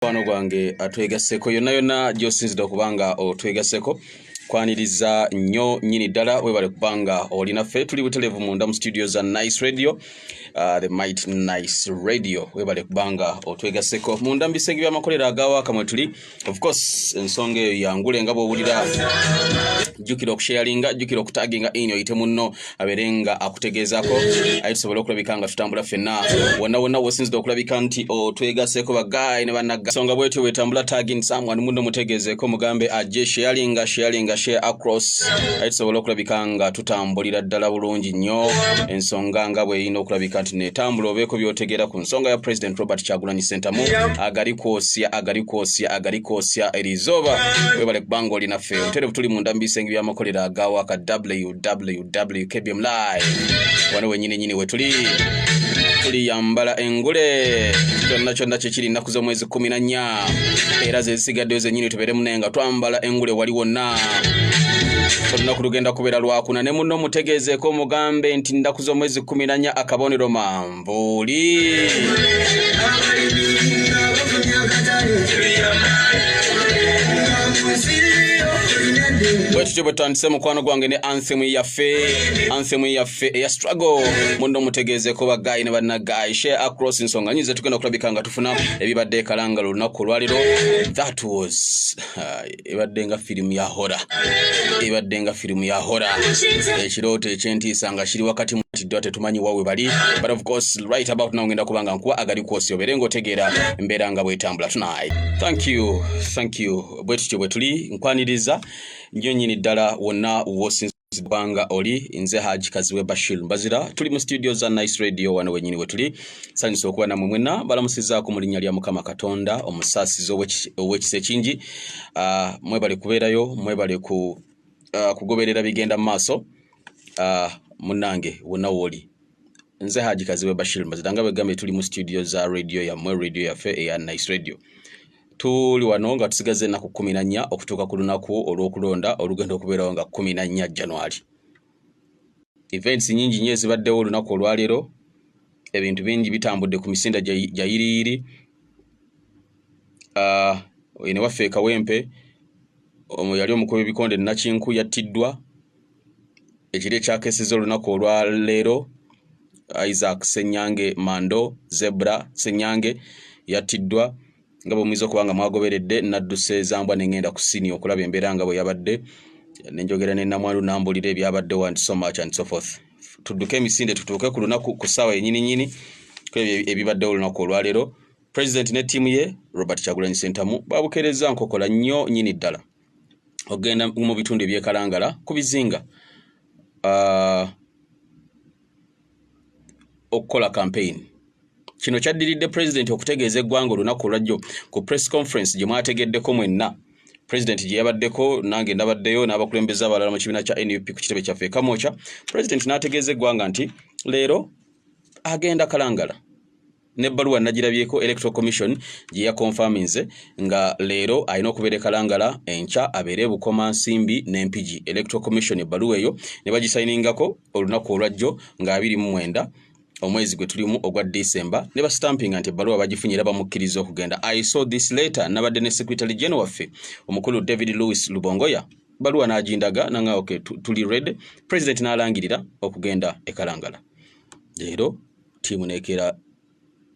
Wano gwange atwegaseko yonna gyosinzidde okubanga otwegaseko kwaniriza nnyo nyini ddala webale kubanga olinaffe tuli butelevu munda mu studio za Nice Radio, the mighty Nice Radio webale kubanga otwegaseko munda mu bisenge by'amakolero agawa kamwe tuli. Of course ensonga eyo yangule nga bw'owulira jjukira okusharinga, jjukira okutaginga in oyite munno aberenga akutegeezako ayi tusobole okulabika nga tutambula ffenna wonna wosinzidde okulabika nti otwegaseko bagayi ne bannaga songa bwetyo wetambula tagging someone munno mutegezeeko mugambe ajje sharinga share across ayi tusobole okulabika nga tutambulira ddala bulungi nnyo ensonga nga bwe yina okulabika nti netambula obeeko byotegeera ku nsonga ya President Robert Kyagulanyi Ssentamu agali kwosya erizoba webale kubanga olinaffe oterevu tuli munda mu bisenge by'amakolero agawa ka www.kbm live wano wenyini wetuli yambala engule kyonna kyekiri nnaku z'omwezi 14 era zesigaddeyo zenyini tubere munenga twambala engule wali wonna olunaku lugenda kubeera lwakuna ne munno mutegeezeeko mugambe nti nnaku z'omwezi 14 akabonero manvuuli bwetutyo bwetutandise mukwano gwange ne anthem yaffe eya struggle munno mutegeezeeko bagayi ne bannagayi share across ensonga nyize tugenda okulabika nga tufuna ebibadde ekalanga lunaku olwaliro. That was ebadde nga firimu ya horror ekirooto ekyentiisa nga kiri wakati mu tidwa tetumanyi wawe bali, but of course right about now ngenda kubanga nkuwa agali kwosya obere ng'otegeera embeera nga bwetambula tonight. Thank you bwetutyo bwe tuli nkwaniriza nnyo nnyini ddala wonna wosinzibwanga oli nze Haji Kazibwe Bashir Mbaziira tuli mu studio za Nice Radio wano wenyini we tuli sanyusa okuba namwe mwenna balamusizaako mu linnya lya Mukama Katonda omusaasizi ow'ekisa ekingi. Mwebale kubeerayo, mwebale kugoberera bigenda mu maaso. Munnange wonna wooli nze Haji Kazibwe Bashir Mbaziira nga bwe tuli mu studio za radio yammwe, radio yaffe eya Nice Radio. Tuli wano nga tusigaze ennaku 14 okutuuka ku lunaku olw'okulonda olugenda okubeerawo nga 14 January. Events nyingi nnyo ezibaddewo olunaku olwaleero, ebintu bingi bitambudde ku misinda gya yiriyiri. Ene waffe Kawempe yali omukulu w'ebikonde Nakinku yattiddwa. Ekiro ekyakeseza olunaku olwaleero Isaac Senyange Mando Zebra Senyange yattiddwa nga bw'omuyiza okubanga mwagoberedde nadduse zambwa n'engenda ku sini okulaba embeera nga bwe yabadde nenjogera ne Namwalu nambulira ebyabaddewo and so much and so forth. Tudduke emisinde tutuuke ku lunaku ku ssaawa yennyini ebibaddewo olunaku olwaleero. President ne ttiimu ye Robert Kyagulanyi Ssentamu babukeereza nkokola nnyo nnyini ddala ogenda mu bitundu ebyekalangala ku bizinga okukola campaign. Kino kyaddiridde President okutegeeza eggwanga olunaku olwajjo ku press conference gye mwategeddeko mwenna. President gye yabaddeko nange ndabaddeyo n'abakulembeze abalala mu kibiina kya NUP ku kitebe kyaffe Kamoocha. President n'ategeeza eggwanga nti leero agenda kalangala n'ebbaluwa nagirabyeko Electoral Commission gye yakonfaminze nga leero alina okubeera kalangala enkya abeere Bukoma Nsimbi n'Empigi. Electoral Commission ebbaluwa eyo ne bagisayiningako olunaku olwajjo nga 29 omwezi gwe tulimu ogwa December ne ba stamping nti ebbaluwa bagifunyira bamukkiriza okugenda. I saw this later nabadde ne Secretary General waffe omukulu David Louis Lubongoya baluwa n'agindaga nanga okay tuli ready. President n'alangirira okugenda ekalangala. Leero tiimu neekera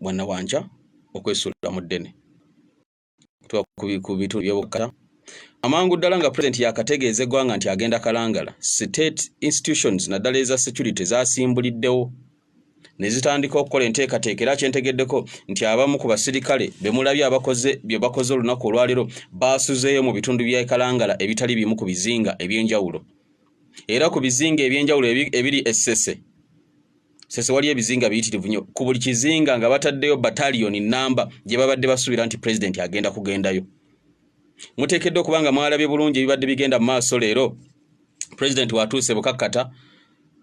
mwana wanja okwesuula mu ddene ku bitu by'obukata amangu ddala nga President yakategeeza eggwanga nti agenda kalangala. State institutions naddala eza security zasimbuliddewo ne zitandika okukola enteekateeka era kyentegeddeko nti abamu ku basirikale bemulabye bye bakoze olunaku olwaleero baasuzeeyo mu bitundu bya kalangala ebitali bimu ku bizinga eby'enjawulo. Era ku bizinga eby'enjawulo ebiri essese wali ebizinga biyitirivu nnyo ku buli kizinga nga bataddeyo battalion namba gye babadde basuubira nti President agenda kugendayo. Muteekeddwa okubanga mwalabye bulungi ebibadde bigenda mu maaso leero. President watuuse bukakkata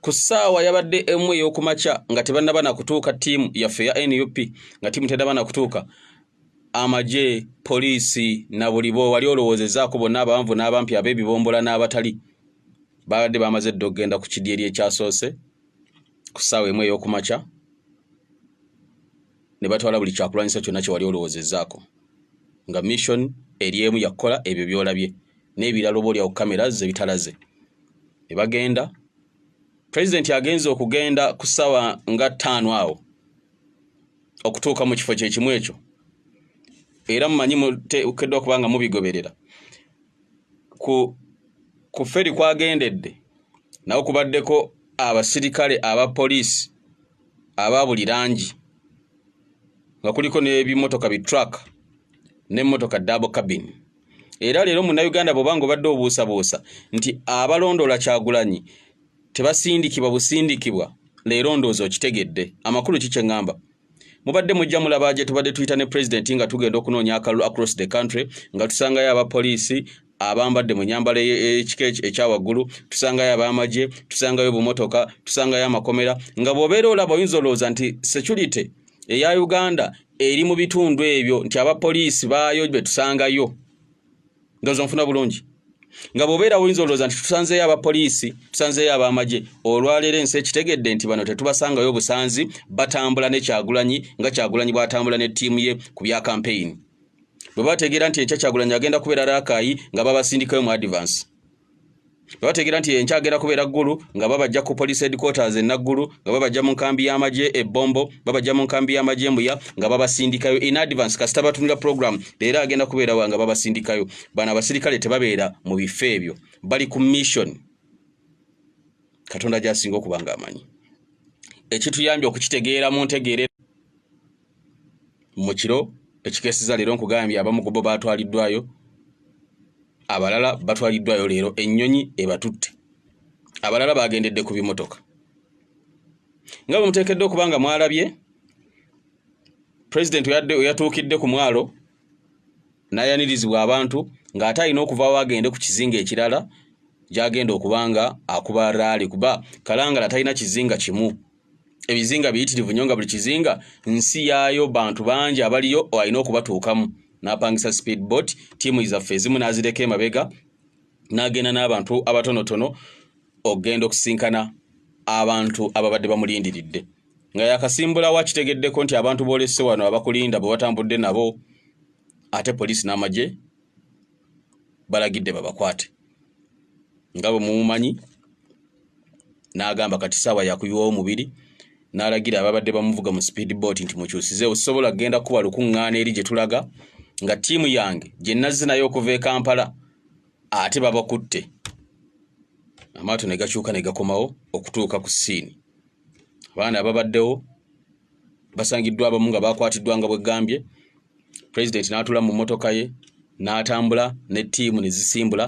ku ssaawa yabadde emu ey'okumakya nga tebannaba na kutuuka ttiimu yaffe ya NUP nga ttiimu tedaba na kutuuka. Amagye, poliisi na buli bo wali olowoozezaako bonna abawanvu n'abampi ab'ebibombola n'abatali babadde bamaze dda okugenda ku kidyeri ekyasoose ku ssaawa emu ey'okumakya ne batwala buli kyakulwanyisa kyonna kye wali olowoozezaako. nga mission eriemu yakola ebyo byolabye n'ebiralo boli ku kamera ze bitalaze ne bagenda president agenze okugenda ku sawa nga 5 awo okutuuka mu kifo kye kimu ekyo era mmanyi ukedde okubanga mubigoberera ku feri kwagendedde nawo kubaddeko abasirikale aba police aba buli rangi nga kuliko n'ebimotoka bitruck n'emmotoka double cabin era leero mu Uganda bobango badde obuusabuusa nti abalondola Kyagulanyi tebasindikibwa busindikibwa leero ndoozo kitegedde amakulu kikyeŋŋamba mubadde mujja mulaba gye tubadde tuyita ne president nga tugenda okunoonya akalulu across the country nga tusangayo aba police abambadde mu nyambala ekyawaggulu tusangayo ab'amagye tusangayo bumotoka tusangayo amakomera nga bw'obeera olaba oyinza olowooza nti security eya Uganda eri mu bitundu ebyo nti aba police baayo be tusangayo ndowooza nfuna bulungi nga bw'obeera oyinza olowooza nti tusanzeyo aba police tusanzeyo ab'amagye olwaleero ensi ekitegedde nti bano tetubasangayo obusanzi batambula ne Kyagulanyi nga Kyagulanyi bw'atambula ne ttiimu ye ku bya campaign bwe bategeera nti enkya Kyagulanyi agenda kubeera Rakai nga babasindikayo mu advance bwe bategeera nti enkya agenda kubeera Ggulu nga babajja ku police headquarters e Naggulu nga babajja mu nkambi y'amagye e Bombo babajja mu nkambi y'amagye Mbuya nga babasindikayo in advance kasita batunula program leero agenda kubeera nga babasindikayo bana abasirikale tebabeera mu bifo ebyo bali ku mission Katonda gy'asinga okubanga amanyi ekituyambye okukitegeera mu ntegeere mu kiro ekikeesiza leero nkugambye abamu ku bo baatwaliddwayo abalala batwaliddwayo leero ennyonyi ebatutte abalala bagendedde ku bimotoka nga bwe muteekedde okubanga mwalabye president yatuukidde ku mwalo n'ayanirizibwa abantu ng'ate alina okuvaawo agende ku kizinga ekirala gy'agenda okubanga akuba raali kuba Kalangala talina kizinga kimu ebizinga biyitirivu nnyo nga buli kizinga nsi yaayo bantu bangi abaliyo alina okubatuukamu n'apangisa speedboat tiimu zaffe ezimu n'azireka emabega n'agenda n'abantu abatonotono okugenda okusinkana abantu ababadde bamulindiridde nga yakasimbulawo akitegeddeko nti abantu boolese wano abakulinda bwe batambudde nabo ate poliisi n'amagye balagidde babakwate nga bwe mumumanyi n'agamba kati saawa yakuyiwawo omubiri n'alagira ababadde bamuvuga mu speedboat nti mukyusize osobola kgenda kuba lukuŋŋaana eri gye tulaga nga ttiimu yange gye nazze nayo okuva e Kampala ate babakutte amaato ne gakyuka ne gakomawo okutuuka ku ssiini abaana ababaddewo basangiddwa abamu nga bakwatiddwa nga bw'eggambye president n'atula mu mmotoka ye n'atambula ne ttiimu ne zisimbula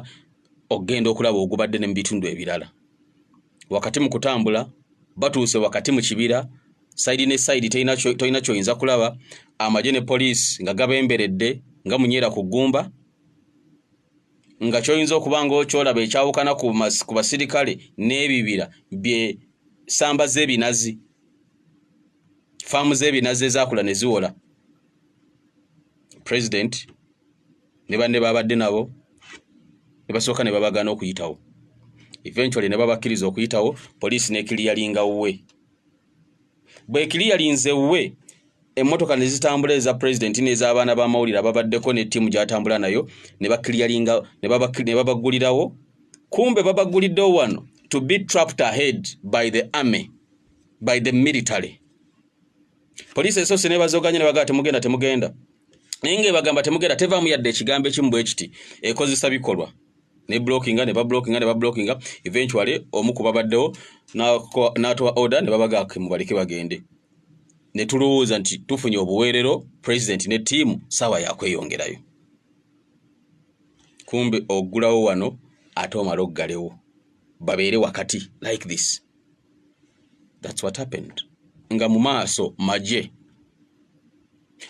okugenda okulaba ogubadde ne mu bitundu ebirala wakati mu kutambula batuuse wakati mu kibira sayidi ne sayidi tolina kyoyinza kulaba amagye ne poliisi nga gabemberedde nga munyera ku ggumba nga kyoyinza okuba nga okyolaba ekyawukana ku basirikale n'ebibira bye samba z'ebinazi faamu z'ebinazi ezaakula ne ziwola president ne banne babadde nabo ne basooka ne babagaana okuyitawo eventually ne babakkiriza okuyitawo poliisi n'ekiriyalinga wuwe bwe kiriyalinze wuwe emmotoka ne zitambula eza president n'ez'abaana b'amawulire ababaddeko n'ettiimu gy'atambula nayo ne bakkiriyalinga ne babaggulirawo kumbe babagguliddewo wano to be trapped ahead by the army by the military poliisi esoose n'ebazoganye ne bagamba temugenda naye ng'ebagamba temugenda tevaamu yadde ekigambo ekimu bwe kiti ekozesa bikolwa ne bablockinga eventually omu ku babaddewo n'atoa order ne babaga mubaleke bagende ne tulowooza nti tufunye obuweerero president ne ttiimu saawa yakweyongerayo kumbe oggulawo wano ate omala oggalewo babeere wakati like this. That's what happened. Nga mu maaso magye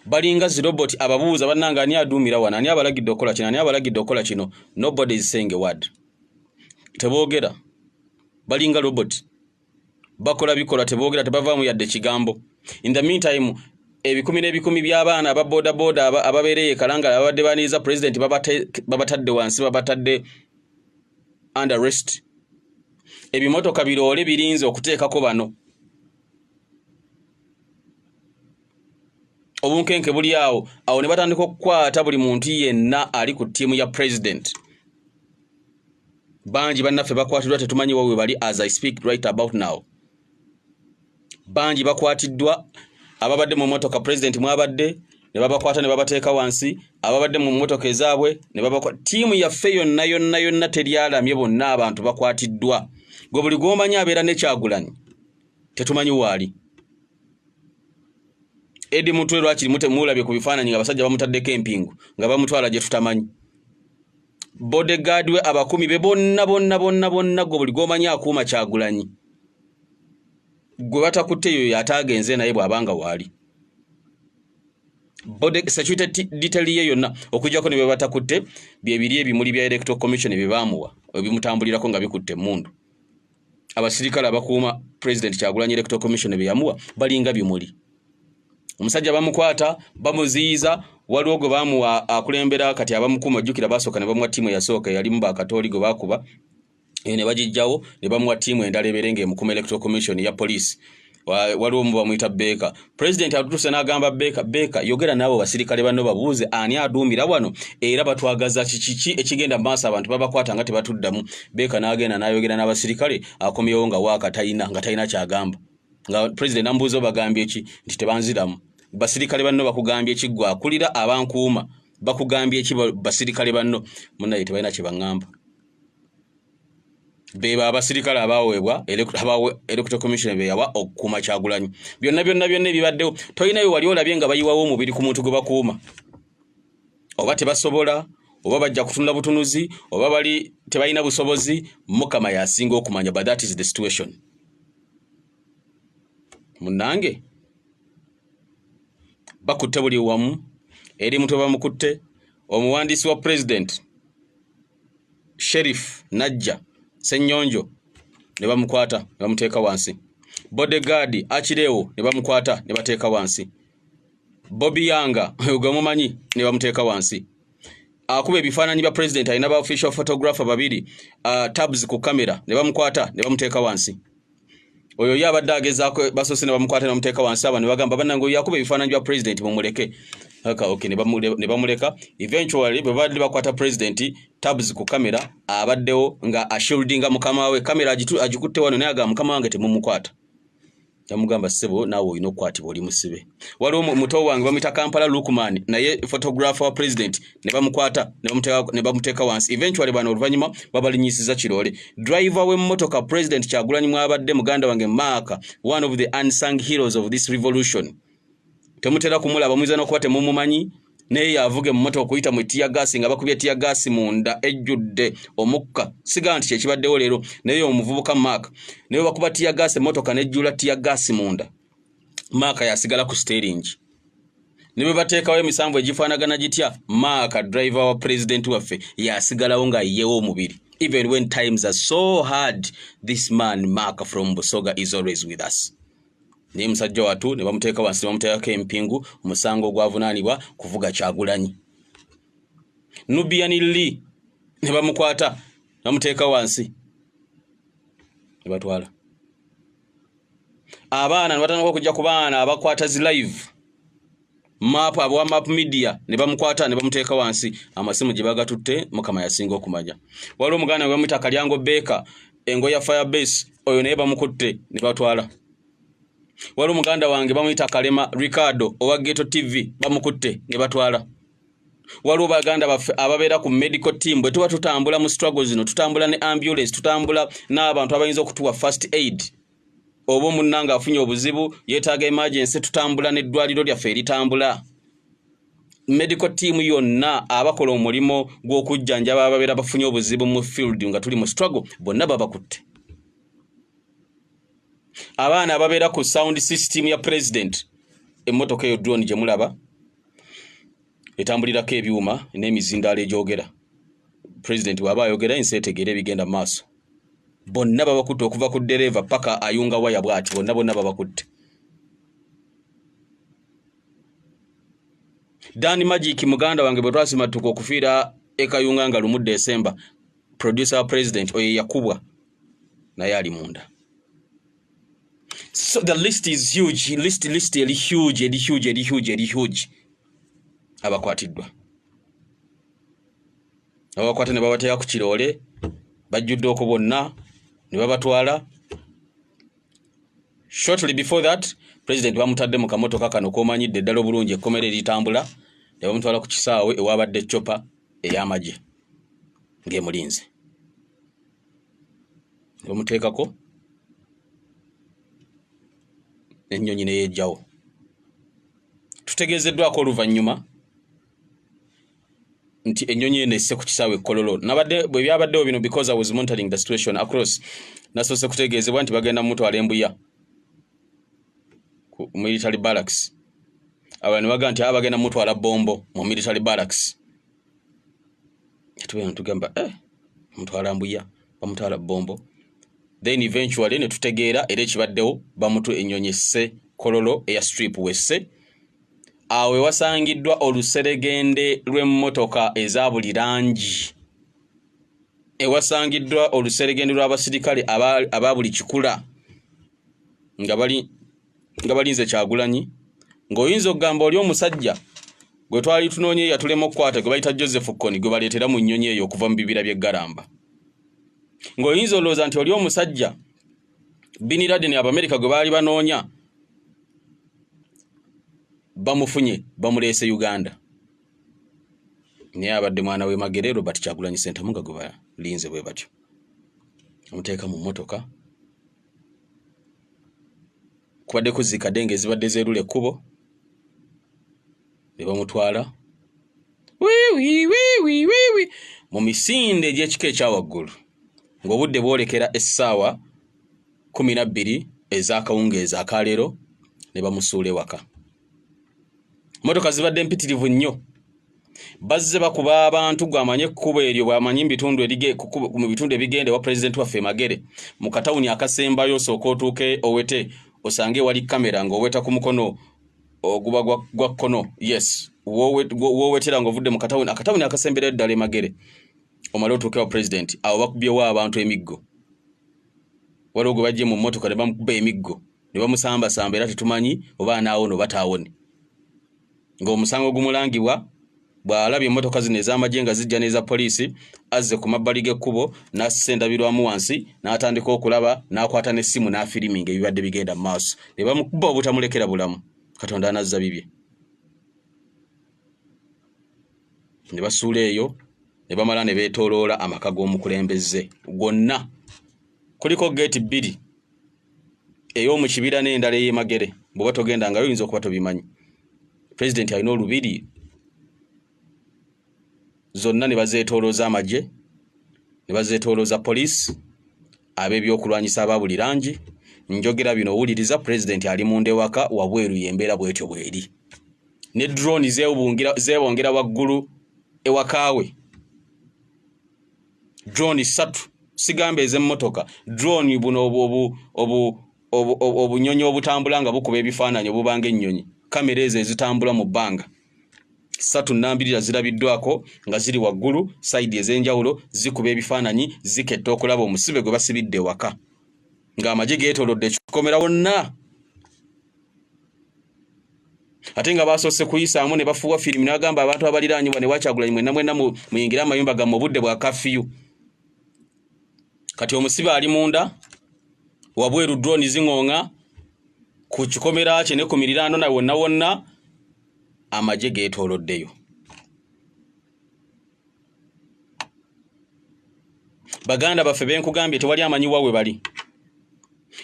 balinga zirobot ababuuza bannanga ani aduumira wana ani abalagidde okola kino ani abalagidde okola kino nobody is saying a word teboogera balinga robot bakola bikola teboogera tebavaamu yadde kigambo. In the meantime ebikumi n'ebikumi by'abaana aba boda boda ababeereye Kalangala abadde baaniiza president babatadde wansi babatadde under arrest ebimotoka biroole birinze okuteekako bano obunkenke buli awo ne batandika okukwata buli muntu yenna ali ku ttiimu ya president. Bangi bannaffe bakwatiddwa tetumanyi wawe bali as I speak right about now. Bangi bakwatiddwa ababadde mu motoka president mwabadde ne babakwata ne babateeka wansi, ababadde mu motoka ezaabwe ne babakwata. Ttiimu yaffe yonna teryalamye, bonna abantu bakwatiddwa. Gwe buli gw'omanyi abeera ne Kyagulanyi tetumanyi waali. Edi mutwe lwakiri mutemulabye ku bifaananyi nga abasajja bamutaddeko empingu nga bamutwala gye tutamanyi. Bodyguard we abakumi be bonna gwe buli gw'omanyi akuuma Kyagulanyi. Gwe batakutte eyo yataagenze naye bw'abanga waali. Bode security detail ye yonna okujjako ne batakutte byebiri ebimuli bya electoral commission bibaamuwa ebimutambulirako nga bikutte mundu. Abasirikale abakuuma president Kyagulanyi electoral commission byamuwa balinga bimuli. Omusajja bamukwata bamuziyiza, waliwo gwe baamuwa akulembera kati abamukuuma jjukira basooka ne bamuwa ttiimu eyasooka yali mu bakatooli gwe baakuba ne bagijjawo ne bamuwa ttiimu endala ebeerenga emukuma electoral commission ya police. Waliwo mu bamuyita Beka. President atutuse n'agamba Beka yogera n'abo basirikale banno babuuze ani aduumira wano era batwagaza kiki ekigenda mu maaso abantu babakwata nga tebatuddamu. Beka n'agenda n'ayogera n'abasirikale akomyewo nga waaka nga talina kyagamba. Nga president ambuuza bagambye ki nti tebanziramu. Basirikale banno bakugambye ki gwe akulira abankuuma bakugambye ki basirikale banno munnaye tebalina kye baŋŋamba. Beba abasirikale abaweebwa electoral commission beyawa okukuuma Kyagulanyi. Byonna ebibaddewo toyinayo wali olabye nga bayiwawo omubiri ku muntu gwe bakuuma. Oba tebasobola, oba bajja kutunda butunuzi, oba bali tebalina busobozi, Mukama yasinga okumanya, but that is the situation. Munnange bakutte buli wamu, eri mutwe bamukutte, omuwandiisi wa president Sheriff Najja Senyonjo ne bamukwata ne bamuteeka wansi. Bodyguard Akireewo ne bamukwata ne bateeka wansi. Bobby Yanga gwe mumanyi ne bamuteeka wansi. Akuba ebifaananyi bya president alina ba official photographer babiri tabs ku kamera ne bamukwata ne bamuteeka wansi. Oyo yabadde agezaako basoose ne bamukwata ne bamuteeka wansi. Aba ne bagamba bannange oyo yakuba ebifaananyi bya president mumuleke. Okay, ne bamuleka. Eventually bwe badde bakwata president tabs ku kamera abaddewo nga ashieldinga mukama we, kamera agikutte wano naye aga mukama wange temumukwata. Yamugamba ssebo naawe olina okukwatibwa oli musibe. Waliwo muto wange bamuyita Kampala Lukman naye photographer wa president ne bamukwata ne bamuteeka wansi. Eventually bano oluvannyuma babalinyisiza Kiroole. Driver w'emmotoka president Kyagulanyi mwabadde muganda wange Mark, one of the unsung heroes of this revolution. Temutera kumulaba mwiza n'okuba temumumanyi naye yavuga emmotoka okuyita mu tear gas nga bakubye tear gas munda ejjudde omukka. Siga nti kyekibaddewo leero naye omuvubuka Mark naye bakuba tear gas emmotoka nejjula tear gas munda. Mark yasigala ku steering. Ne bwe bateekawo emisanvu egifaanagana gitya, Mark driver wa president waffe yasigalawo nga yeewo omubiri. Even when times are so hard, this man Mark from Busoga is always with us. Naye musajja watu ne bamuteeka wansi, bamuteekako empingu, omusango ogwavunaanibwa kuvuga Kyagulanyi. Nubian Lee ne bamukwata bamuteeka wansi ne batwala. Abaana ne batandika okujja ku baana abakwata zi live map abwa map media ne bamukwata ne bamuteeka wansi. Amasimu gye bagatutte Mukama yasinga okumanya. Waliwo omuganda we bamuyita Kalyango Beka engo ya Firebase, oyo naye bamukutte ne batwala. Waliwo muganda wange bamuyita Kalema Ricardo owa Ghetto TV bamukutte ne batwala. Waliwo baganda baffe ababeera ku medical team bwe tuba tutambula mu struggles zino, tutambula ne ambulance, tutambula n'abantu abayinza okutuwa first aid. Obo munnanga afunye obuzibu yeetaaga emergency, tutambula n'eddwaliro lyaffe eritambula. Medical team yonna abakola omulimo gw'okujjanjaba ababeera bafunye obuzibu mu field nga tuli mu struggle bonna babakutte. Abaana ababeera ku sound system ya president, emmotoka eyo drone gye mulaba etambulirako ebyuma n'emizindaalo egyogera. President bw'aba ayogera ensi etegeera ebigenda maaso. Bonna babakutte okuva ku dereva paka ayunga waya bw'ati, bonna babakutte. Dan Magic muganda wange bwe twasimatuka okufiira ekayunga nga lumu December, producer wa president oyo yakubwa naye ali munda. So the list is huge. List eri huge. Abakwatiddwa. Abakwata ne babateeka ku kirole, bajjudde okubonna, ne babatwala. Shortly before that, President bamutadde mu kamotoka kano komanyidde ddala obulungi ekkomera eritambula, ne bamutwala ku kisaawe ewabadde chopper ey'amagye ng'emulinze. Ne bamuteekako ennyonyi ne yeejjawo. Tutegeezeddwako oluvannyuma nti ennyonyi eno esse ku kisaawe Kololo. Nabadde bwe byabaddewo bino because I was monitoring the situation across. Nasoose kutegeezebwa nti bagenda mutwala embuya ku military barracks. Abantu baga nti abagenda mutwala bombo mu military barracks. Tugamba mutwala mbuya bamutwala bombo. Then eventually ne tutegeera era ekibaddewo bamutu ennyonyi esse Kololo airstrip wesse. Awe wasangiddwa oluseregende lw'emmotoka eza buli langi. Ewasangiddwa oluseregende lw'abasirikale aba buli kikula nga balinze Kyagulanyi, ng'oyinza okugamba oli omusajja gwe twali tunoonye yatulema okukwata gwe bayita Joseph Kony gwe baleetera mu nnyonyi eyo okuva mu bibira by'e Garamba. Ng'oyinza olowooza nti oli omusajja Bin Laden Abamerika gwe baali banoonya bamufunye bamuleese Uganda. Naye abadde mwana we Magere Robert Kyagulanyi Ssentamu nga gwe balinze bwe batyo. Amuteeka mu mmotoka. Kubadde kuzikadde ng'ezibadde zeerula ekkubo. Ne bamutwala. Mu misinde egy'ekika ekyawaggulu. Ng'obudde bwolekera essaawa 12 ez'akawungeezi akaleero ne bamusuula ewaka. Motoka zibadde mpitirivu nnyo. Bazze bakuba abantu gwamanye ekkubo eryo bwamanyi mu bitundu ebigende wa President waffe Magere. Mu katawuni akasembayo osooka otuuke owete osange wali kamera ng'oweta ku mukono oguba gwa Kano. Yes. Wowetera ng'ovudde mu katawuni. Akatawuni akasembera ddala Magere. Omala otuuke wa President. Awo bakubyewo abantu emiggo. Waliwo gwe bajje mu mmotoka ne bamukuba emiggo. Ne bamusamba era tetumanyi oba anaawona oba taawone. Ng'omusango gumulangibwa bw'alabye emmotoka zino ez'amagye nga zijja n'eza poliisi azze ku mabbali g'ekkubo n'asendabirwamu wansi n'atandika okulaba n'akwata n'essimu n'afiriminga ebibadde bigenda mu maaso. Ne bamukuba obutamulekera bulamu. Katonda anazza bibye. Ne basuula eyo ne bamala ne beetooloola amaka g'omukulembeze gonna. Kuliko geeti 2 ey'omu kibira n'endala ey'e Magere. Bw'oba togendangayo oyinza okuba tobimanyi. President alina olubiri. Zonna ne bazeetoolooza amagye, ne bazeetoolooza poliisi, ab'ebyokulwanyisa aba buli langi. Njogera bino owuliriza President ali mu ndewaka wabweru y'embeera bwetyo bweri. Ne drone zeebongera waggulu ewakaawe. Drone 3 sigamba ez'emmotoka. Drone buno obunyonyi obutambula nga bukuba ebifaananyi obubanga ennyonyi. Kamera ezo ezitambula mu bbanga 3 nnambirira zirabiddwako nga ziri waggulu side ez'enjawulo zikuba ebifaananyi ziketta okulaba omusibe gwe basibidde waka ng'amagye geetoolodde ekikomera wonna. Ate nga basoose kuyisaamu ne bafuuwa firimu n'agamba abantu abaliraanyibwa ne Kyagulanyi mwenna muyingire amayumba gammwe obudde bwa kafiyu. Kati omusibe ali munda wabweru drone ziŋoŋa ku kikomera kye ne ku miriraano na wonna amagye geetooloddeyo. Baganda baffe benkugambye tewali amanyiwa we bali.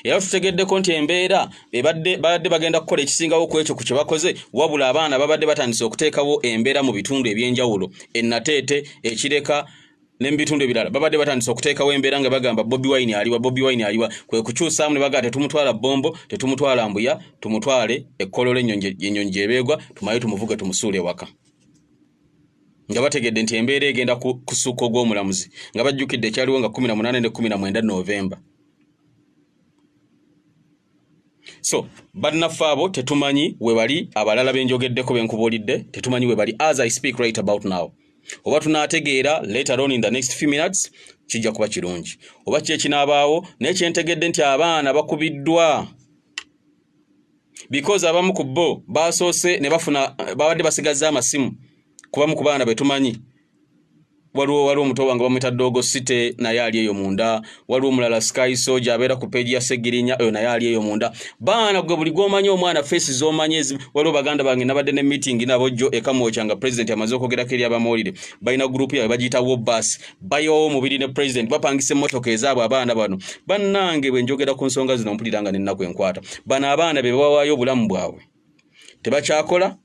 Era tutegeddeko nti embeera babadde bagenda kukola ekisingawo ku ekyo ku kye bakoze, wabula abaana babadde batandise okuteekawo embeera mu bitundu ebyenjawulo. Ennateete, Ekireka ne mu bitundu ebirala babadde batandise okuteekawo embeera nga bagamba Bobi Wine aliwa. Kwe kukyusaamu ne bagamba tetumutwala bombo, tetumutwala mbuya, tumutwale ekkololo ennyonyi gyebeegwa, tumaye tumuvuge tumusuule waka. Nga bategedde nti embeera egenda kusuuka ogw'omulamuzi. Nga bajjukidde ekyaliwo nga 18 ne 19 Novemba. So, bannaffe abo tetumanyi we bali, abalala benjogeddeko benkubuulidde tetumanyi we bali as I speak right about now. Oba tunaategeera later on in the next few minutes kijja kuba kirungi. Oba kye kinaabaawo naye kyentegedde nti abaana bakubiddwa because abamu ku bo basoose ne bafuna babadde basigaza amasimu kubamu ku baana betumanyi waliwo omuto wange bamwita Dogo City naye ali eyo munda waliwo omulala Sky Soldier abeera ku page ya Segirinya eyo naye ali eyo munda baana gwe buli gomanyi omwana face zomanyezi waliwo baganda bange nabadde ne meeting nabo jjo ekamochanga president amaze okwogerako eri abamawulire balina group yawe bagiyita Wobus bayo mubiri ne president bapangise emmotoka ezaabwe abaana bano bannange bwe njogera ku nsonga zino mpuliranga nennaku enkwata bano abaana be bawaayo obulamu bwabwe tebakyakola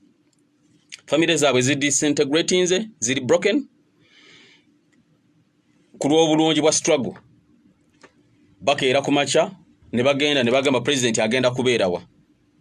family zaabwe zidisintegrating ziri broken kulwo bulungi bwa struggle bakeera ku macha ne bagenda ne bagamba president agenda kubeerawa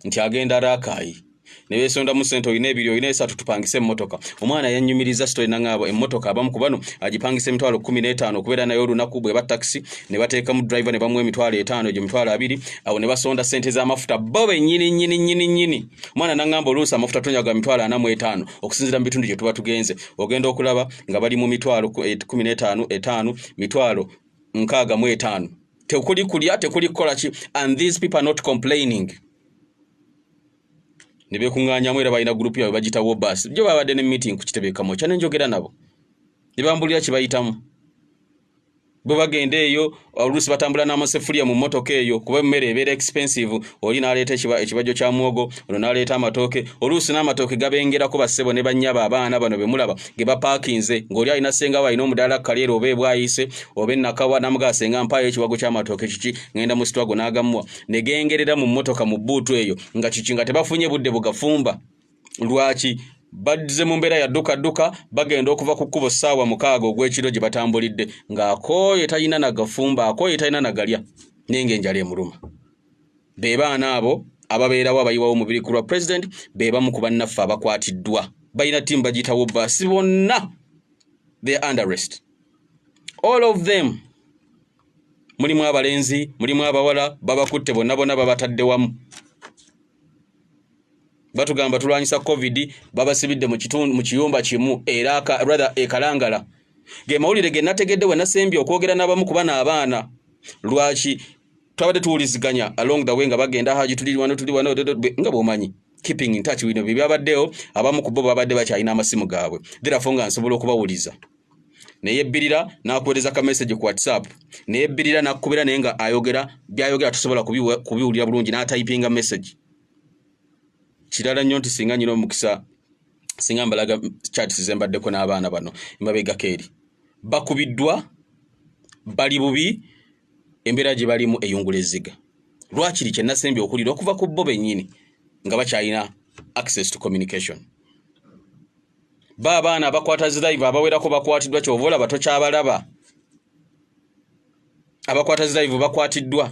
nti agenda Rakai ne besonda mu sento ine ebiri ine esatu tupangise emmotoka omwana yanyumiriza story nangabo emmotoka abamu kubano agipangise emitwalo 15 okubeera nayo olunaku bwe ba taxi ne bateeka mu driver ne bamwe emitwalo 5 je emitwalo 2 awo ne basonda sente za mafuta bobe nyini omwana nangamba oluusa amafuta tonyaga emitwalo 45 okusinzira mu bitundu gye tuba tugenze ogenda okulaba nga bali mu mitwalo 15 mitwalo 65 tekuli kulya tekuli kolachi and these people are not complaining nibe kunganya mwera bayina group yawe bagita Wobus byo babadde ne meeting ku kitebekamo cyane njogera nabo nibambulira kibayitamu bo bagende eyo olusi batambula n'amasefulia mu motoka eyo kuba mmere ebere expensive oli naleta ekibajo kya muogo ono naleta amatoke olusi n'amatoke gabengera ko basebo ne banyaba abaana bano be mulaba ge ba parkinze ngoli alina senga wa ino mudala kalero obe bwayise obe nakawa namugasenga mpaye ekibago kya matoke kiki ngenda mu stwago nagamwa ne gengerera mu motoka mu butu eyo nga kichinga tebafunye budde bugafumba lwaki badze mu mbeera ya duka bagenda okuva ku kubo sawa mukaaga ogw'ekiro gye batambulidde ng'akooye talina na gafumba akooye talina na galya nenge enjala emuluma be baana abo ababeerawo abayiwawo omubiri ku lwa president be bamu ku bannaffe abakwatiddwa balina ttiimu bagiyita Wobus bonna they are under arrest all of them mulimu abalenzi mulimu abawala babakutte bonna babatadde wamu batugamba tulwanyisa covid babasibidde mu kitundu mu kiyumba kimu eraka rather ekalangala ge mawulire ge nategedde we nasembye okwogera n'abamu kubana abaana lwaki twabadde tuwuliziganya along the way nga bagenda haji tuli wano nga bomanyi keeping in touch with them byabaddeyo abamu ku bo babadde bakyalina amasimu gaabwe therefore nga nsobola okubawuliza neyebbirira nakuweereza ka message ku WhatsApp neyebbirira nakubira naye nga ayogera byayogera tusobola kubiwulira bulungi n'atypinga message kirala nnyo nti singa nyina omukisa singa mbalaga chat zembaddeko n'abaana bano mbabega keeri bakubiddwa bali bubi embeera gye balimu eyungula ezziga lwakiri kye nasembye okulira okuva ku bo bennyini nga bakyalina access to communication abaana abakwata zilive abawerako bakwatiddwa kyova olaba tokyabalaba abakwata zilive bakwatiddwa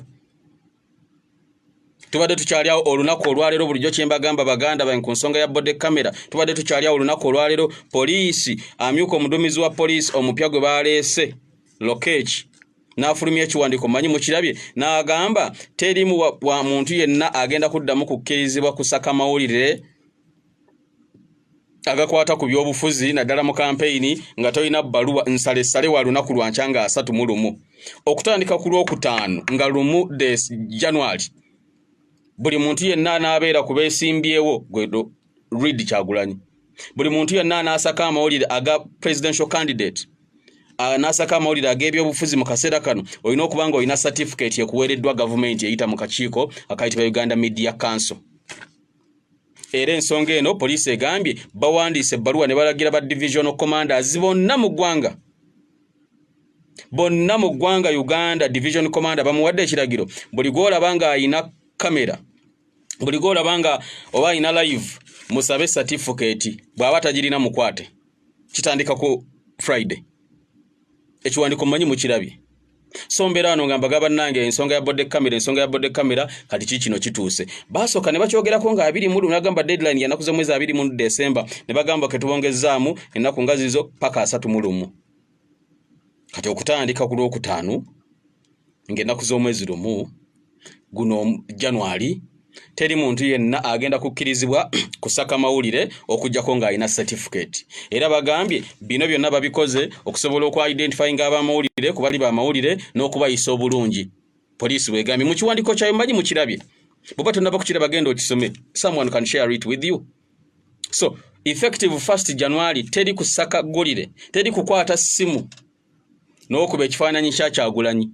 tubadde tukyalyawo olunaku olwalero bulijjo kyembagamba baganda ba ensonga ya body camera tubadde tukyalyawo olunaku olwalero poliisi amyuka omuduumizi wa poliisi omupya gwe baleese Lokech n'afulumya ekiwandiiko manyi mukirabye n'agamba terimu wa muntu yenna agenda kuddamu kukkirizibwa kusaka mawulire agakwata ku byobufuzi naddala mu kampeyini nga tolina bbaluwa nsale wa lunaku lwa nkyanga 31 okutandika ku Lwokutaano nga lumu January buli muntu yenna n'abeera ku beesimbyewo gwedo read Kyagulanyi buli muntu yenna n'asaka amawulire aga presidential candidate n'asaka amawulire ag'ebyobufuzi mu kaseera kano olina okuba nga olina certificate ekuweereddwa gavumenti eyita mu kakiiko akayitibwa Uganda Media Council. Era ensonga eno poliisi egambye bawandiise ebbaluwa ne balagira ba divisional commanders bonna mu ggwanga Uganda division commander bamuwadde ekiragiro buli gw'olaba nga ayina kamera buli gw'olaba nga oba ayina live musabe certificate bw'aba tagirina mukwate kitandika ku Friday ekiwandiiko mmanyi mukirabye so mbeera ano nga mbagaba nange ensonga ya body camera kati kikino kituuse basooka ne bakyogerako nga 20 nagamba deadline yanakuze mwezi 20 mu December ne bagamba ketubongezaamu ennaku nga zizo paka 31 kati okutandika ku Lwokutaano ng'ennaku z'omwezi lumu guno January teri muntu yenna agenda kukkirizibwa kusaka mawulire okujjako nga alina certificate. Era bagambye bino byonna babikoze okusobola okwa-identifying abamawulire kubali ba mawulire n'okubayisa obulungi. Poliisi bwegambye mu kiwandiiko kyayo mmanyi mukirabye Bw'oba tonnaba kukira bagenda okisome, someone can share it with you. So effective 1st January teri kusaka ggulire, teri kukwata ssimu n'okuba ekifaananyi kya Kyagulanyi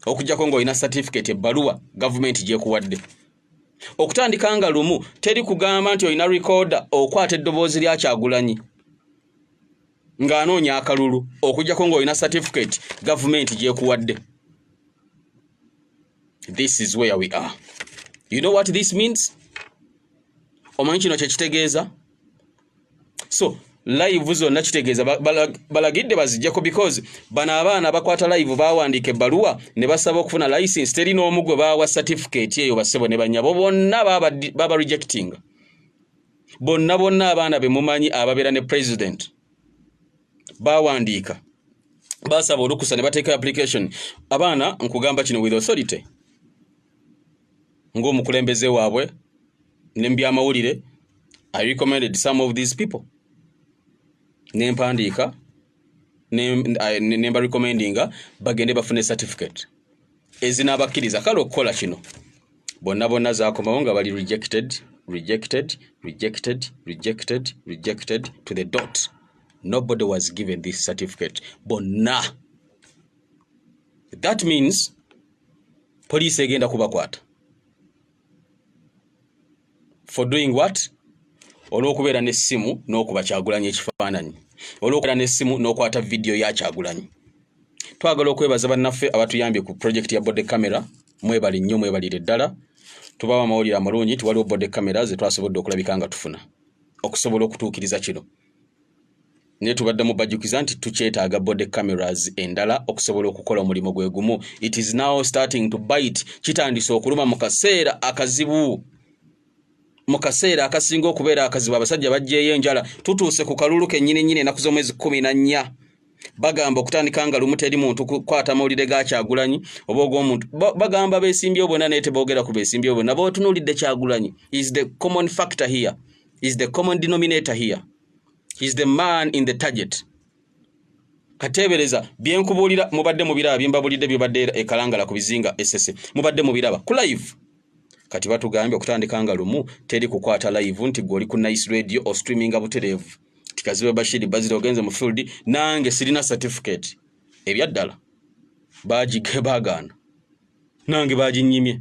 okujjako ng'olina certificate ebbaluwa government gyekuwadde. Okutandika nga lumu teri kugamba nti olina recorder okwata eddoboozi lya Kyagulanyi ng'anoonya akalulu okujjako ng'olina certificate government gyekuwadde. This is where we are. You know what this means? Omanyi kino kyekitegeeza? So live zonna kitegeeza balagidde bazijjako because bano abaana bakwata live bawandiika ebbaluwa ne basaba okufuna license, teri n'omu gwe baawa certificate eyo bassebo ne bannyabo bonna baba rejecting. Bonna abaana be mumanyi ababeera ne president bawandiika basaba olukusa ne bateeka application. Abaana nkugamba kino with authority ng'omukulembeze waabwe n'ebyamawulire, I recommended some of these people. Nempandiika nemba recommendinga bagende bafune certificate ezinabakkiriza kale okukola kino. Bonna zaakomawo nga bali rejected to the dot. Nobody was given this certificate. Bonna. That means police egenda kubakwata. For doing what? Olw'okubeera n'essimu n'okuba Kyagulanyi ekifaananyi, olw'okubeera n'essimu n'okwata video ya Kyagulanyi. Twagala okwebaza bannaffe abatuyambye ku project ya body camera. Mwebali nnyo, mwebalire ddala. Tubawa amawulire amalungi nti waliwo body camera ze twasobodde okulabika nga tufuna okusobola okutuukiriza kino. Naye tubadde mu bajjukiza nti tukyetaaga body cameras endala okusobola okukola omulimu gwe gumu. It is now starting to bite. Kitandise okuluma mu kaseera akazibu. Mu kaseera akasinga okubeera akazibu abasajja bajjeeyo enjala. Tutuuse ku kalulu kennyini ennaku z'omwezi 14. Bagamba okutandika nga lumu teri muntu kukwata mawulire ga Kyagulanyi oba ogw'omuntu. Bagamba beesimbyewo bonna naye teboogera ku beesimbyewo bonna. Bootunuulidde Kyagulanyi is the common factor here, is the common denominator here. He's the man in the target. Katebereza byenkubuulira mubadde mubiraba byembabulidde byobadde ekalangala ku bizinga SSE. Mubadde mubiraba ku live. Kati batugambye okutandika nga lumu teri kukwata live nti gwe oli ku Nice Radio or streaming butereevu. Kazibwe Bashir Mbaziira ogenze mu field nange sirina certificate. Ebyaddala baagana. Nange baaginyimye.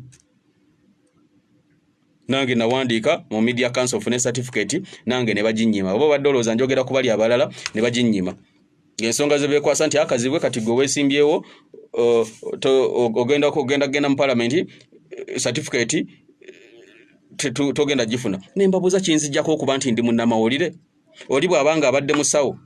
Nange nawandiika mu Media Council of certificate nange ne baginyima. Oba badolooza njogera ku bali abalala ne baginyima. Ng'ensonga ze beekwasa nti Kazibwe kati gwe weesimbyewo ogenda mu parliament certificate togenda gifuna. Ne mbabuuza kinzijjako okuba nti ndi munnamawulire. Oli bw'abanga abadde musawo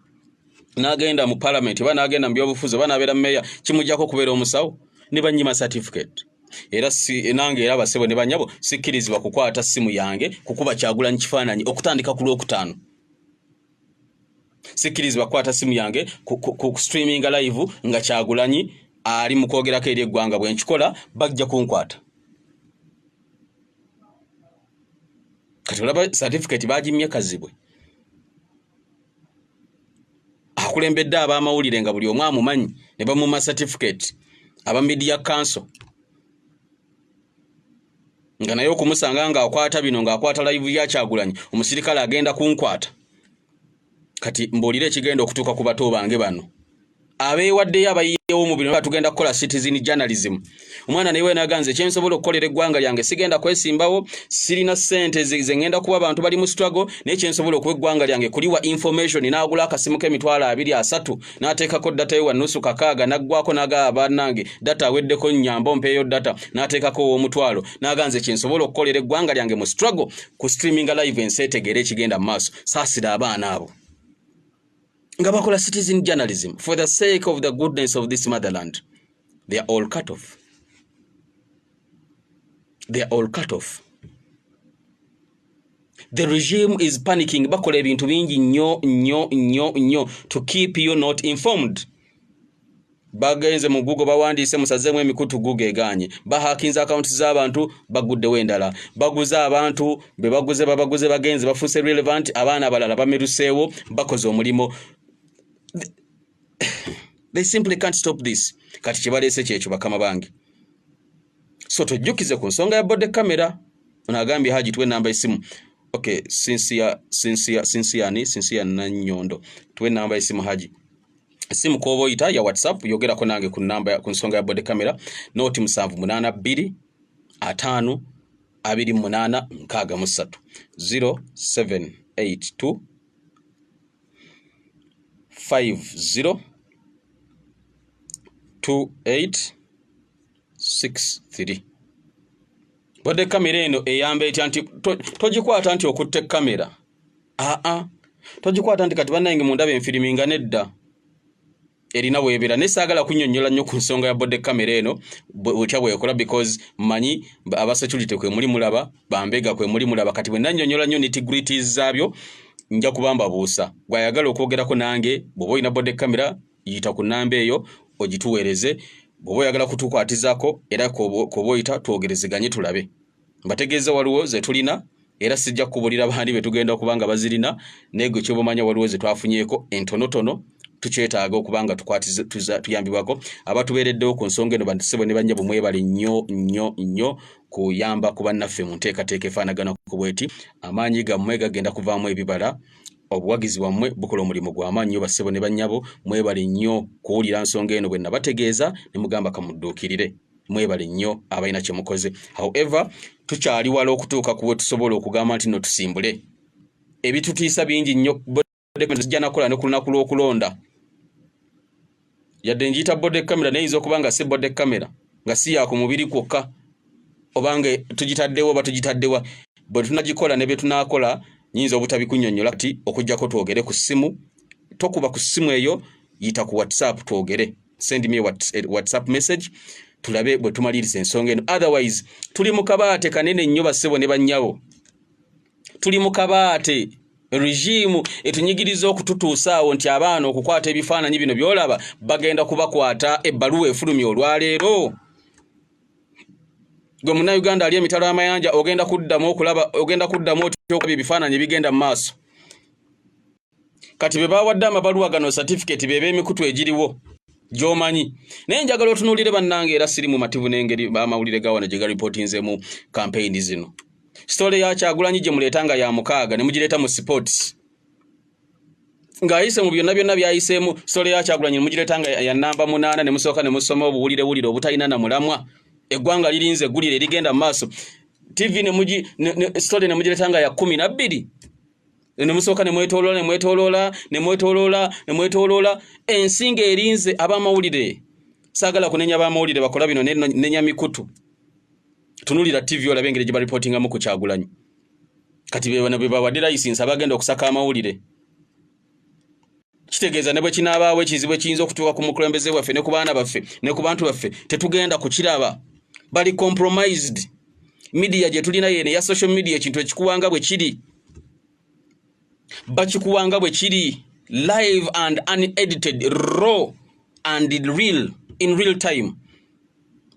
n'agenda mu parliament oba n'agenda mu byobufuzi oba n'abeera meya kimujjako okubeera omusawo ne bannyima certificate. Era nange era basebo ne bannyabo sikkirizibwa kukwata simu yange kukuba Kyagulanyi kifaananyi okutandika ku Lwokutaano. Sikkirizibwa kukwata simu yange ku streaming live nga Kyagulanyi ali mu kwogerako eri eggwanga. Bwe nkikola bajja kunkwata. Kati olaba certificate baagimye Kazibwe. Akulembedde ab'amawulire nga buli omu amumanyi ne bamuma certificate. Aba Media Council nga naye okumusanga nga akwata bino ng'akwata live ya Kyagulanyi omusirikale agenda kunkwata. Kati mbuulire ekigenda okutuuka ku bato bange bano abeewaddeyo abayiyewo mu bino batugenda kukola citizen journalism. Omwana naye naganze kyensobola okukolera eggwanga lyange sigenda kwesimbawo, sirina ssente ze ngenda kuba abantu bali mu struggle, naye kyensobola okuwa eggwanga lyange kuliwa information. N'agula akasimu k'emitwalo 2-3 n'ateekako data yo wanusu kakaaga n'aggwako n'agaba bannange data aweddeko nnyamba mpeeyo data n'ateekako ow'omutwalo. N'aganze kyensobola okukolera eggwanga lyange mu struggle ku streaming live ensi etegeera ekigenda mu maaso. Saasira abaana abo nga bakola citizen journalism for the sake of the goodness of this motherland. They are all cut off. They are all cut off. The regime is panicking. Bakola ebintu bingi nnyo to keep you not informed. Bagenze mu Google bawandiise musazeemu emikutu Google eganye. Bahakinze accounts z'abantu baguddewo endala. Baguza abantu baguze bagenze bafuuse relevant. Abaana abalala bameruseewo bakoze omulimo. They simply can't stop this. Kati kibaleese kyekyo bakama bange. So tojjukize ku nsonga ya body camera. Onagambye Haji tuwe namba isimu. Okay, Sinsia Nanyondo. Tuwe namba isimu Haji. Simu kobo ita ya WhatsApp yogera ko nange ku namba ya ku nsonga ya body camera. Noti 782 5 28 63 0782 50 2863. Bode kamera eno eyambe eti anti togikwata anti okutte kamera. Togikwata anti kati bannange mundabe enfiliminga nedda. Erina webera nesagala kunnyonnyola nnyo ku nsonga ya bode kamera eno bwetya bwekola because manyi abasecurity kwe muli mulaba bambega kwe muli mulaba kati bwe nannyonnyola nnyo nitty-gritties zaabyo nja kubamba buusa. Gwayagala okwogerako nange bw'oba olina bode kamera yita ku namba eyo ogituweereze. Bw'oba oyagala kutukwatizaako era koba oyita twogerezeganye tulabe. Mbategeeza waliwo ze tulina era sijja kubulira bandi be tugenda okubanga bazirina nego kyobomanya waliwo ze twafunyeeko entonotono tukyetaaga okubanga tukwatize tuyambibwako abatubeereddewo ku nsonga eno bantisebo ne banyabo mwebale nnyo kuyamba ku bannaffe mu nteekateeka efaanagana ku bweti amaanyi gammwe gagenda kuvaamu ebibala obuwagizi bwammwe bukola omulimu gw'amaanyi nnyo bassebo ne banyabo mwebale nnyo kuwulira nsonga eno bwe nabategeeza ne mugamba kamudduukirire mwebale nnyo abalina kye mukoze. However tukyali wala okutuuka kuwe tusobola okugamba nti no tusimbule ebitutiisa bingi nnyo zijja nakola ne ku lunaku lw'okulonda yadde njiyita bode kamera neyinza okuba nga si bode kamera nga si yaku mubiri kwokka obange tugitaddewo oba tugitaddewa bwe tunagikola ne bye tunaakola nyinza obutabikunnyonnyola kati okujjako twogere ku ssimu. Tokuba ku ssimu eyo yita ku WhatsApp twogere. Send me a WhatsApp message tulabe bwe tumaliriza ensonga eno. Otherwise tuli mu kabaate kanene nnyo bassebo ne bannyabo. Tuli mu kabaate regime etunyigiriza okututuusaawo nti abaana okukwata ebifaananyi bino byolaba bagenda kubakwata ebbaluwa efulumya olwaleero. Gwe Munnayuganda ali emitalo amayanja ogenda kuddamu okuba ebifaananyi bigenda mu maaso. Kati be bawadde amabaluwa gano certificate bebe emikutu egiriwo gy'omanyi. Naye njagala otunuulire bannange era siri mu mativu n'engeri bamawulire gawana gye galipotinzemu campaign zino. Story ya Kyagulanyi gye muleetanga ya mukaaga ne mugireeta mu sports. Ng'ayise mu byonna byayiseemu story ya Kyagulanyi ne mugireetanga ya namba 8 ne musooka ne musoma obuwulire obutalina na mulamwa. Eggwanga lirinze eggulire ligenda mu maaso. TV story ne mugireetanga ya 12. Ne musooka ne mwetoloola ensinga erinze abamawulire. Saagala kunenya abamawulire bakola bino nenya mikutu. Tunulira TV olabe engeri gye balipotingamu ku Kyagulanyi. Kati be bawadde license abagenda okusaka amawulire. Kitegeeza ne bwe kinaabaawo ekizibu ekiyinza okutuuka ku mukulembeze waffe ne ku baana baffe ne ku bantu baffe tetugenda kukiraba. Bali compromised. Media gye tulina yene ya social media ekintu ekikuwanga bwe kiri. Bakikuwanga bwe kiri live and unedited, raw and real in real time.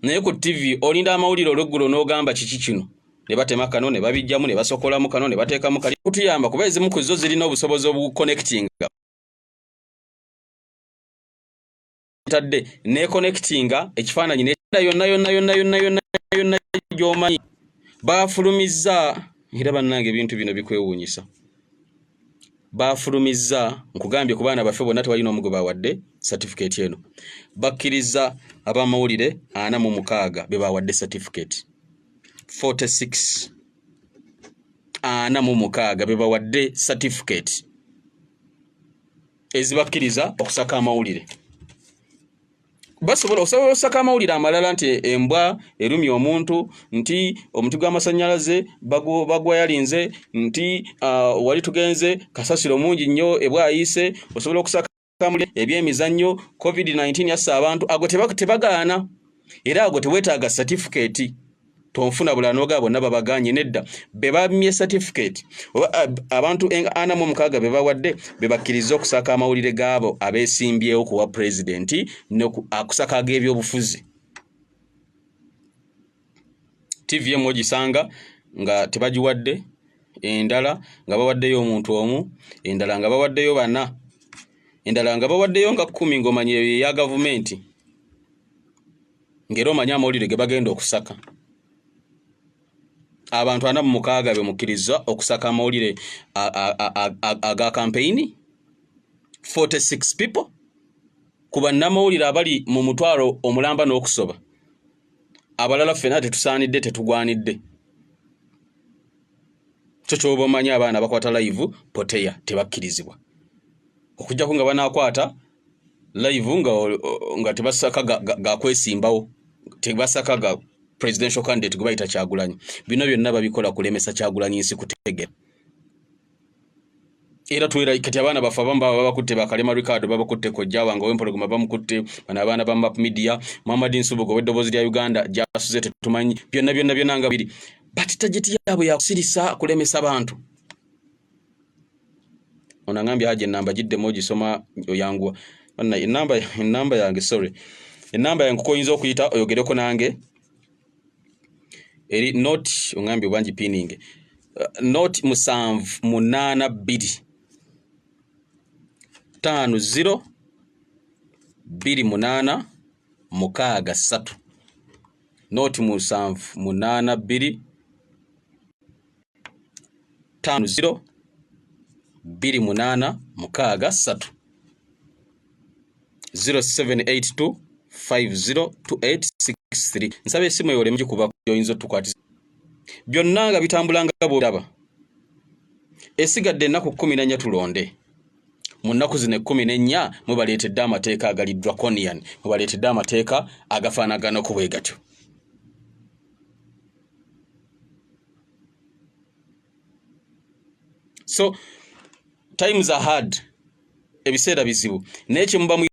Naye ku TV olinda amawulire olweggulo n'ogamba kiki kino ne batema Kano ne babijjamu ne basokolamu Kano ne bateekamu kali kutuyamba kuba ezimu ku zo zirina obusobozi obuconnectinga tadde ne connectinga ekifaananyi ne yonna gy'omanyi baafulumizza. Era bannange ebintu bino bikwewuunyisa. Baafulumizza nkugambye ku baana baffe bonna tewalina omu gwe bawadde certificate eno. Bakkiriza abamawulire 46 be bawadde certificate. 46 46 be bawadde certificate ezibakkiriza okusaka amawulire. Basobola okusaka amawulire amalala nti embwa erumya omuntu, nti omuti gw'amasannyalaze bagwa yalinze, nti wali tugenze kasasiro mungi nnyo ebwayise. Osobola okusaka amawulire ebyemizannyo, COVID-19 yassa abantu, ago tebagaana era ago teweetaaga certificate. Tonfuna bulanoga bonna babaganye nedda be bamye certificate abantu 46 be bawadde be bakkiriza okusaka amawulire gaabo abeesimbyewo kuwa president akusaka ag'ebyobufuzi. TV emu ogisanga nga tebagiwadde, endala nga bawaddeyo omuntu omu, endala nga bawaddeyo 4, endala nga bawaddeyo nga 10 ng'omanye ya gavumenti ng'era omanye amawulire ge bagenda okusaka. abantu 46 be mukkiriza okusaka amawulire aga campaign 46 people kuba namawulire abali mu mutwalo omulamba n'okusoba abalala ffena tetusaanidde tetugwanidde kyo bamanya abaana bakwata live poteya tebakkirizibwa okujjako nga banaakwata live nga tebasaka gakwesimbawo tebasaka ga presidential candidate gubayita Kyagulanyi bino byonna babikola kulemesa Kyagulanyi nsi kutegera era tuwera kati abaana bafa bamba babakutte bakalema Ricardo babakutte kojjawa nga wempologoma bamukutte bana abaana ba Map Media Muhammad Nsubugo weddobozi lya Uganda jasuze tetumanyi byonna nga biri but tajeti yabo ya kusirisa kulemesa abantu onangambye haje namba jidde moji soma oyangwa bana enamba yange sorry enamba yange koyinza okuyita oyogereko nange eri not ongambye banji pinning not musanvu 82 50 28 63 not musanvu 82 50 28 63 0782 502863 nsabe esimu yole mjikuba yoyinzo tukwatiza byonna nga bitambulanga bodaba esigadde ennaku 14 tulonde mu nnaku zino 14 mubaleetedde amateeka agali draconian mubaleetedde amateeka agafaanagana ku bwe gatyo so times are hard ebiseera bizibu naye kye muba